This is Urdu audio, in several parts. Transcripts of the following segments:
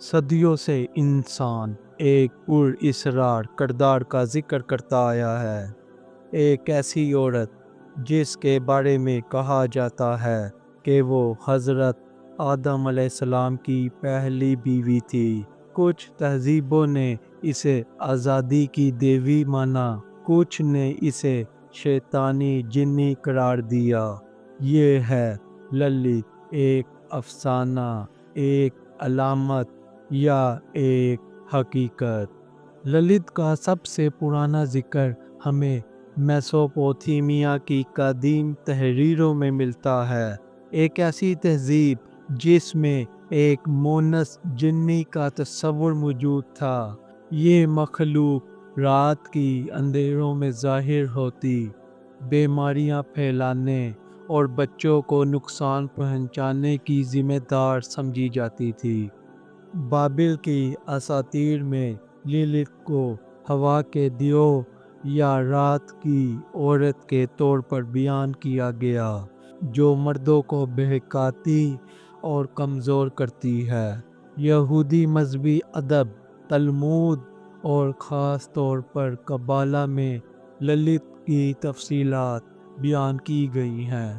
صدیوں سے انسان ایک پر اسرار کردار کا ذکر کرتا آیا ہے، ایک ایسی عورت جس کے بارے میں کہا جاتا ہے کہ وہ حضرت آدم علیہ السلام کی پہلی بیوی تھی۔ کچھ تہذیبوں نے اسے آزادی کی دیوی مانا، کچھ نے اسے شیطانی جنی قرار دیا۔ یہ ہے للت، ایک افسانہ، ایک علامت یا ایک حقیقت۔ للت کا سب سے پرانا ذکر ہمیں میسوپوتیمیا کی قدیم تحریروں میں ملتا ہے، ایک ایسی تہذیب جس میں ایک مونس جنی کا تصور موجود تھا۔ یہ مخلوق رات کی اندھیروں میں ظاہر ہوتی، بیماریاں پھیلانے اور بچوں کو نقصان پہنچانے کی ذمہ دار سمجھی جاتی تھی۔ بابل کی اساطیر میں للت کو ہوا کے دیو یا رات کی عورت کے طور پر بیان کیا گیا، جو مردوں کو بہکاتی اور کمزور کرتی ہے۔ یہودی مذہبی ادب، تلمود اور خاص طور پر قبالہ میں للت کی تفصیلات بیان کی گئی ہیں۔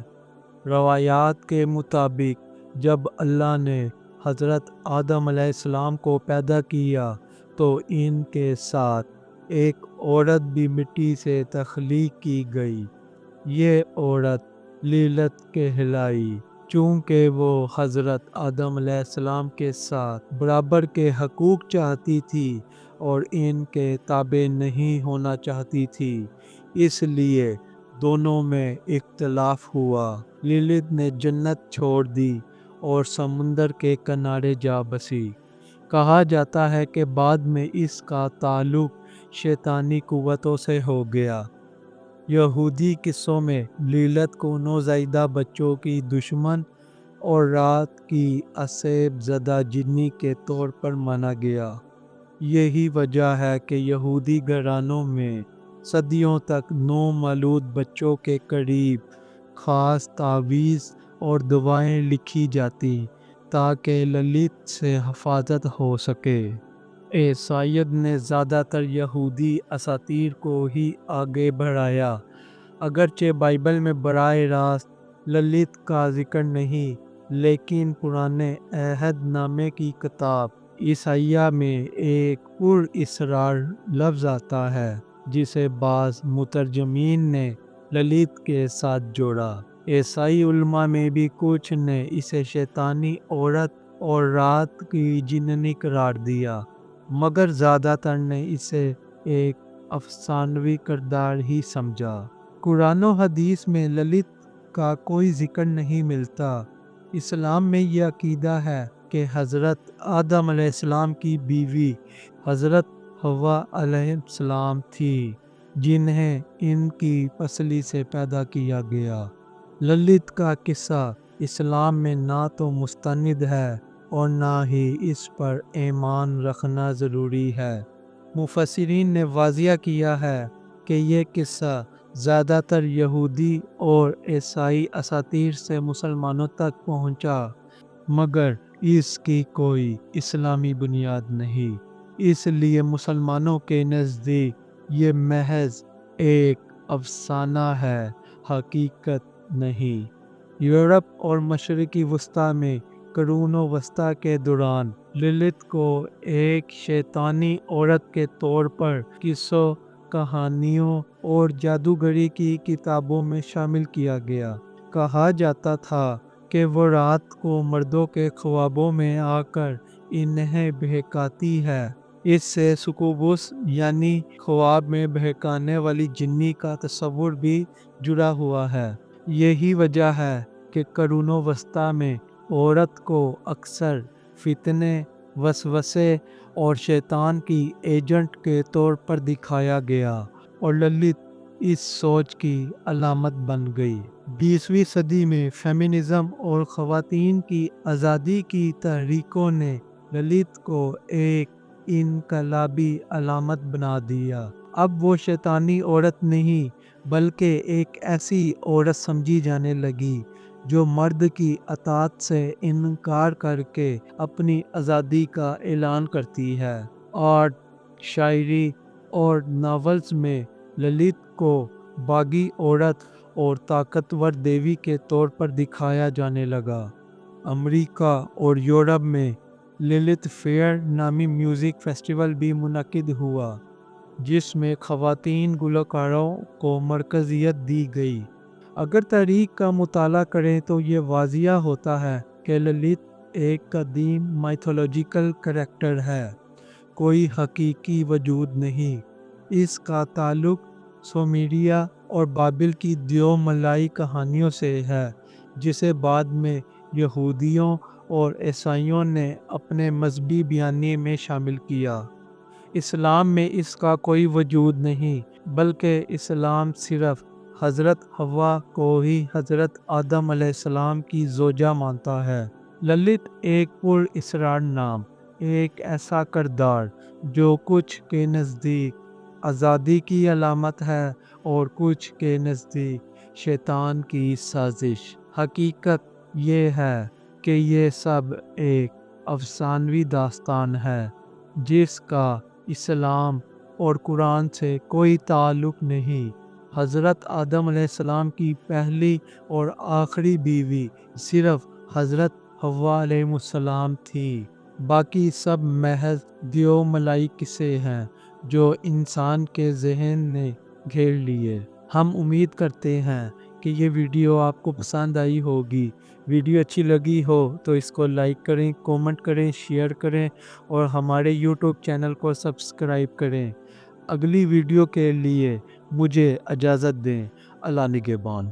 روایات کے مطابق جب اللہ نے حضرت آدم علیہ السلام کو پیدا کیا تو ان کے ساتھ ایک عورت بھی مٹی سے تخلیق کی گئی۔ یہ عورت للت کہلائی، چونکہ وہ حضرت آدم علیہ السلام کے ساتھ برابر کے حقوق چاہتی تھی اور ان کے تابع نہیں ہونا چاہتی تھی، اس لیے دونوں میں اختلاف ہوا۔ للت نے جنت چھوڑ دی اور سمندر کے کنارے جا بسی۔ کہا جاتا ہے کہ بعد میں اس کا تعلق شیطانی قوتوں سے ہو گیا۔ یہودی قصوں میں للت کو نوزائیدہ بچوں کی دشمن اور رات کی عصیب زدہ جنی کے طور پر مانا گیا۔ یہی وجہ ہے کہ یہودی گھرانوں میں صدیوں تک نومولود بچوں کے قریب خاص تعویذ اور دعائیں لکھی جاتی تاکہ للت سے حفاظت ہو سکے۔ عیسائیت نے زیادہ تر یہودی اساطیر کو ہی آگے بڑھایا، اگرچہ بائبل میں براہ راست للت کا ذکر نہیں، لیکن پرانے عہد نامے کی کتاب عیسائیہ میں ایک پر اسرار لفظ آتا ہے جسے بعض مترجمین نے للت کے ساتھ جوڑا۔ عیسائی علماء میں بھی کچھ نے اسے شیطانی عورت اور رات کی جننی قرار دیا، مگر زیادہ تر نے اسے ایک افسانوی کردار ہی سمجھا۔ قرآن و حدیث میں للت کا کوئی ذکر نہیں ملتا۔ اسلام میں یہ عقیدہ ہے کہ حضرت آدم علیہ السلام کی بیوی حضرت حوا علیہ السلام تھی، جنہیں ان کی پسلی سے پیدا کیا گیا۔ للت کا قصہ اسلام میں نہ تو مستند ہے اور نہ ہی اس پر ایمان رکھنا ضروری ہے۔ مفسرین نے واضح کیا ہے کہ یہ قصہ زیادہ تر یہودی اور عیسائی اساطیر سے مسلمانوں تک پہنچا، مگر اس کی کوئی اسلامی بنیاد نہیں، اس لیے مسلمانوں کے نزدیک یہ محض ایک افسانہ ہے، حقیقت نہیں۔ یورپ اور مشرقی وسطی میں قرون وسطی کے دوران للت کو ایک شیطانی عورت کے طور پر قصوں، کہانیوں اور جادوگری کی کتابوں میں شامل کیا گیا۔ کہا جاتا تھا کہ وہ رات کو مردوں کے خوابوں میں آ کر انہیں بہکاتی ہے۔ اس سے سکوبوس یعنی خواب میں بہکانے والی جنی کا تصور بھی جڑا ہوا ہے۔ یہی وجہ ہے کہ قرون وسطی میں عورت کو اکثر فتنے، وسوسے اور شیطان کی ایجنٹ کے طور پر دکھایا گیا اور للت اس سوچ کی علامت بن گئی۔ 20ویں صدی میں فیمنزم اور خواتین کی آزادی کی تحریکوں نے للت کو ایک انقلابی علامت بنا دیا۔ اب وہ شیطانی عورت نہیں بلکہ ایک ایسی عورت سمجھی جانے لگی جو مرد کی اطاعت سے انکار کر کے اپنی آزادی کا اعلان کرتی ہے۔ آرٹ، شاعری اور ناولز میں للت کو باغی عورت اور طاقتور دیوی کے طور پر دکھایا جانے لگا۔ امریکہ اور یورپ میں للت فیئر نامی میوزک فیسٹیول بھی منعقد ہوا، جس میں خواتین گلوکاروں کو مرکزیت دی گئی۔ اگر تاریخ کا مطالعہ کریں تو یہ واضح ہوتا ہے کہ للت ایک قدیم مائتھولوجیکل کریکٹر ہے، کوئی حقیقی وجود نہیں۔ اس کا تعلق سومیریا اور بابل کی دیو ملائی کہانیوں سے ہے، جسے بعد میں یہودیوں اور عیسائیوں نے اپنے مذہبی بیانیے میں شامل کیا۔ اسلام میں اس کا کوئی وجود نہیں، بلکہ اسلام صرف حضرت حوا کو ہی حضرت آدم علیہ السلام کی زوجہ مانتا ہے۔ للت ایک پر اسرار نام، ایک ایسا کردار جو کچھ کے نزدیک آزادی کی علامت ہے اور کچھ کے نزدیک شیطان کی سازش۔ حقیقت یہ ہے کہ یہ سب ایک افسانوی داستان ہے، جس کا اسلام اور قرآن سے کوئی تعلق نہیں۔ حضرت آدم علیہ السلام کی پہلی اور آخری بیوی صرف حضرت حوا علیہ السلام تھی، باقی سب محض دیو ملائی قصے ہیں جو انسان کے ذہن نے گھیر لیے۔ ہم امید کرتے ہیں کہ یہ ویڈیو آپ کو پسند آئی ہوگی۔ ویڈیو اچھی لگی ہو تو اس کو لائک کریں، کومنٹ کریں، شیئر کریں اور ہمارے یوٹیوب چینل کو سبسکرائب کریں۔ اگلی ویڈیو کے لیے مجھے اجازت دیں۔ اللہ نگہبان۔